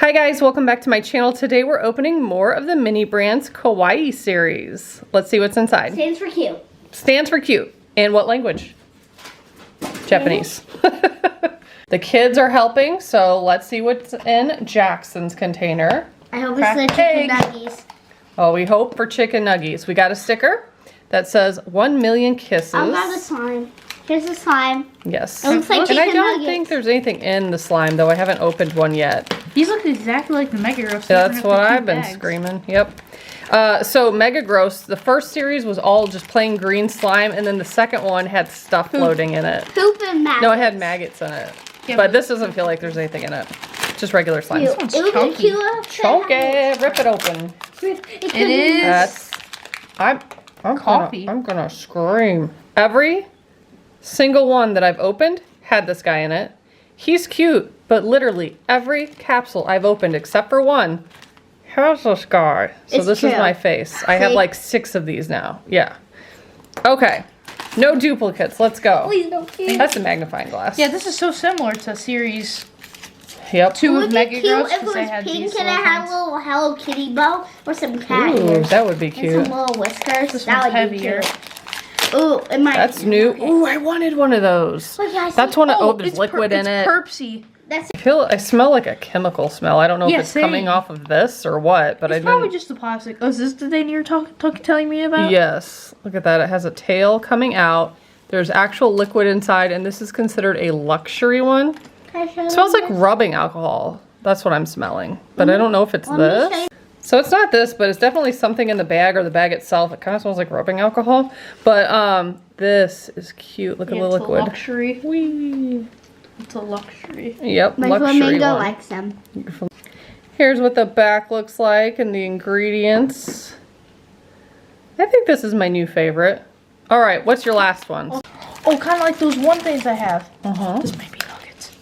Hi guys, welcome back to my channel. Today we're opening more of the Mini Brands Kawaii series. Let's see what's inside. Stands for cute. Stands for cute. In what language? Japanese. The kids are helping, so let's see what's in Jackson's container. I hope it's the chicken nuggies. Oh, we hope for chicken nuggies. We got a sticker that says 1 million kisses. I got the slime. Here's the slime. Yes. It looks like chicken and I don't nuggets. think there's anything in the slime, though. I haven't opened one yet. These look exactly like the Mega Gross. That's what I've been screaming. Yep. So Mega Gross, the first series was all just plain green slime, and then the second one had stuff floating in it. Poop and maggots. No, it had maggots in it. Yeah, but this doesn't feel like there's anything in it. Just regular slime. It was cute. Chunky. Rip it open. It is. I'm coffee. I'm gonna scream. Every single one that I've opened had this guy in it. He's cute, but literally every capsule I've opened except for one has this guy. So this is my face. I have like 6 of these now. Yeah. Okay. No duplicates. Let's go. Please don't keep. That's a magnifying glass. Yeah, this is so similar to series Yep. 2 of Mega Cute Gross if it because they was had pink these and it little had a things. little Hello Kitty bow or some cat Ooh, ears. that would be And cute. some little whiskers. This That one's would be heavier. cute. Ooh, it might. That's new. Ooh, I wanted one of those. Look, I see. That's one. Oh, there's it's liquid in it. It's Perpsy. That's I smell like a chemical smell. I don't know Yeah, if it's same. coming off of this or what, but It's probably just the plastic. Oh, is this the thing you're telling me about? Yes. Look at that. It has a tail coming out. There's actual liquid inside, and this is considered a luxury one. It smells like rubbing alcohol. That's what I'm smelling. But I don't know if it's this. So it's not this, but it's definitely something in the bag or the bag itself. It kind of smells like rubbing alcohol. But this is cute. Look at the liquid. It's a luxury. Whee. It's a luxury. Yep, my luxury flamingo one. likes them. Here's what the back looks like and the ingredients. I think this is my new favorite. All right, what's your last one? Oh, kind of like those one things I have. Uh-huh. This might be nuggets.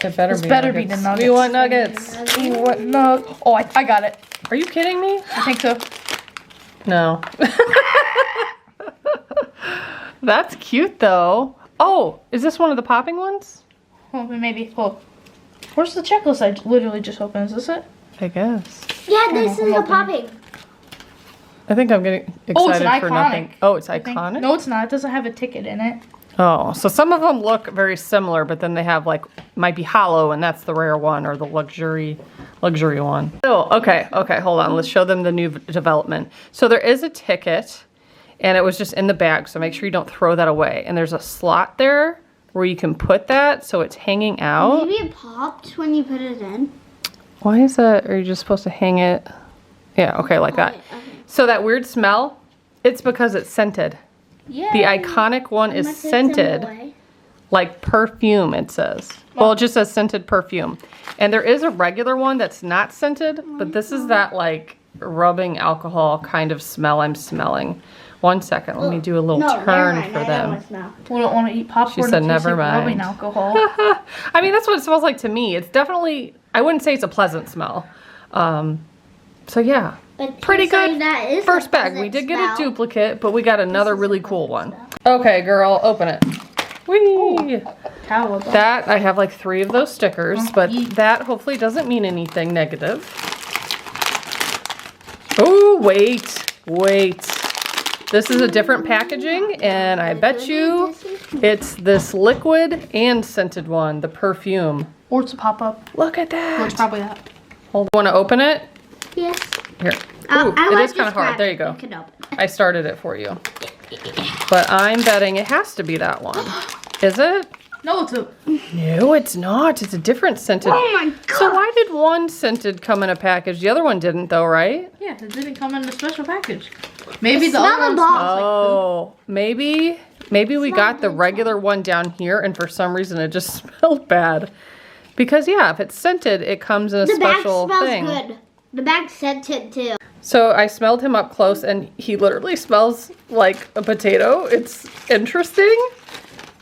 It better This be better nuggets. be the nuggets. We want nuggets. We want nuggets. Oh, I got it. Are you kidding me? I think so. No. That's cute though. Oh, is this one of the popping ones? Oh, maybe. Hold. Where's the checklist I literally just opened? Is this it? I guess. Yeah, this is a popping. I think I'm getting Oh, it's excited an for iconic. nothing. Oh, it's I think. iconic? No, it's not. It doesn't have a ticket in it. Oh, so some of them look very similar, but then they have like, might be hollow, and that's the rare one or the luxury one. Oh, okay, hold on. Let's show them the new development. So there is a ticket, and it was just in the bag, so make sure you don't throw that away. And there's a slot there where you can put that, so it's hanging out. Maybe it popped when you put it in. Why is that? Are you just supposed to hang it? Yeah, okay, like that. Okay. So that weird smell, it's because it's scented. Yeah. The iconic one is scented. Like perfume, it says. Well, it just says scented perfume. And there is a regular one that's not scented, but this is that like rubbing alcohol kind of smell I'm smelling. 1 second, let me do a little turn for them. We don't want to eat popcorn. She said that tastes never like rubbing mind. alcohol. I mean, that's what it smells like to me. It's definitely, I wouldn't say it's a pleasant smell. So yeah, But pretty inside good that is first a bag. pleasant We did get smell. a duplicate, but we got another really cool one. Okay, girl, open it. Whee! Towel. That, I have like 3 of those stickers, but yeet. that hopefully doesn't mean anything negative. Oh, wait. This is a different packaging, and I bet you it's this liquid and scented one, the perfume. Or it's a pop-up. Look at Or it's that. probably that. Hold, want to open it? Yes. Here. I Ooh, it like is kind of this hard. grab. There you go. You can open it. I started it for you. But I'm betting it has to be that one. Is it? No, it's a... No, it's not. It's a different scented. Oh my god. So why did one scented come in a package? The other one didn't though, right? Yeah, it didn't come in a special package. Maybe the Smell other the one ball. smells like Oh, maybe we got the regular one down here and for some reason it just smelled bad. Because yeah, if it's scented, it comes in a The bag special smells thing. good. The bag scented too. So I smelled him up close and he literally smells like a potato. It's interesting.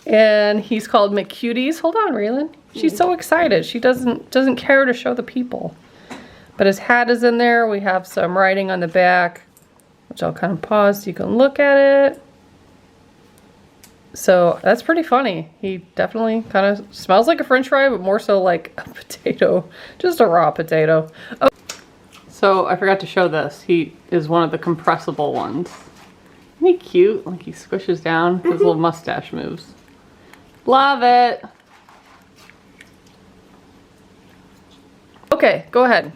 And he's called McCuties. Hold on, Raylan. She's so excited. She doesn't care to show the people. But his hat is in there. We have some writing on the back, which I'll kind of pause so you can look at it. So that's pretty funny. He definitely kind of smells like a french fry, but more so like a potato, just a raw potato. Oh. So I forgot to show this. He is one of the compressible ones. Isn't he cute? Like he squishes down, his little mustache moves. Love it. Okay, go ahead.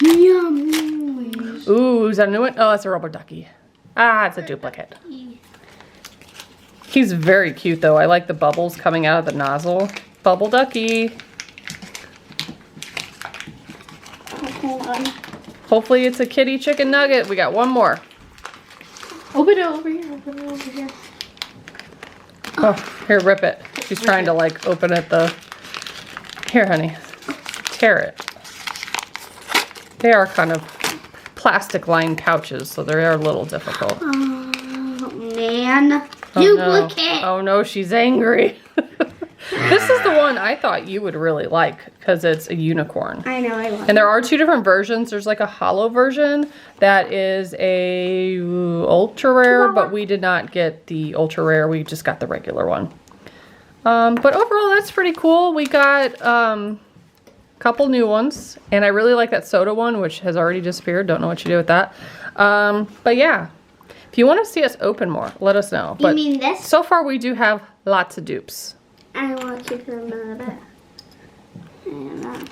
Yum. Ooh, is that a new one? Oh, it's a rubber ducky. Ah, it's a duplicate. He's very cute though. I like the bubbles coming out of the nozzle. Bubble ducky. Hold on. Hopefully it's a kitty chicken nugget. We got one more. Open it over here. Open it over here. Oh, here, rip it. She's trying to like open it Here, honey. Tear it. They are kind of plastic lined pouches, so they are a little difficult. Oh, man. Oh, Duplicate. no. Oh no, she's angry. This is the one I thought you would really like because it's a unicorn. I know, I love And there are two different versions. There's like a hollow version that is a ultra rare, but we did not get the ultra rare. We just got the regular one. But overall, that's pretty cool. We got a couple new ones, and I really like that soda one, which has already disappeared. Don't know what you do with that. But yeah, if you want to see us open more, let us know. You mean this? So far, we do have lots of dupes. I want you to put them in the bed.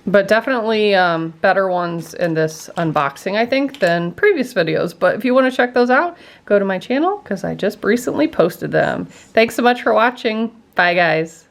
But definitely better ones in this unboxing, I think, than previous videos. But if you want to check those out, go to my channel because I just recently posted them. Thanks so much for watching. Bye, guys.